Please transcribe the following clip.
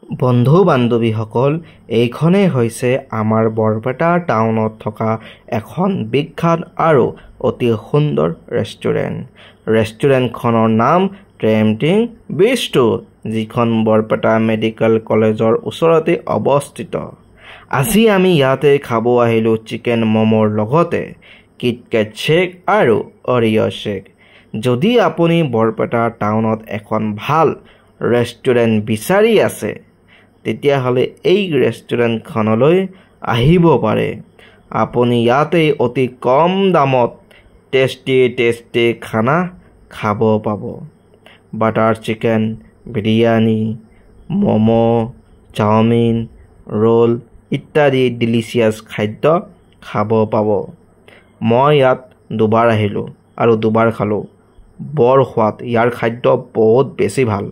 বন্ধু বান্ধৱীসকল, এইখনেই হৈছে আমাৰ বৰপেটা টাউনত থকা এখন বিখ্যাত আৰু অতি সুন্দৰ ৰেষ্টুৰেণ্ট। ৰেষ্টুৰেণ্টখনৰ নাম টেম্পটিং বিষ্ট্ৰো, যিখন বৰপেটা মেডিকেল কলেজৰ ওচৰতে অৱস্থিত। আজি আমি ইয়াতে খাব আহিলোঁ চিকেন ম'মৰ লগতে কিটকেট শ্বেক আৰু অৰিঅ' শ্বেক। যদি আপুনি বৰপেটা টাউনত এখন ভাল ৰেষ্টুৰেণ্ট বিচাৰি আছে, তেতিয়াহ'লে এই ৰেষ্টুৰেণ্টখনলৈ আহিব পাৰে। আপুনি ইয়াতে অতি কম দামত টেষ্টি খানা খাব পাব। Butter chicken, biryani, momo', chowmein, roll ইত্যাদি ডিলিচিয়াছ খাদ্য খাব পাব। মই ইয়াত দুবাৰ আহিলোঁ আৰু দুবাৰ খালোঁ। বৰ সোৱাদ, ইয়াৰ খাদ্য বহুত বেছি ভাল।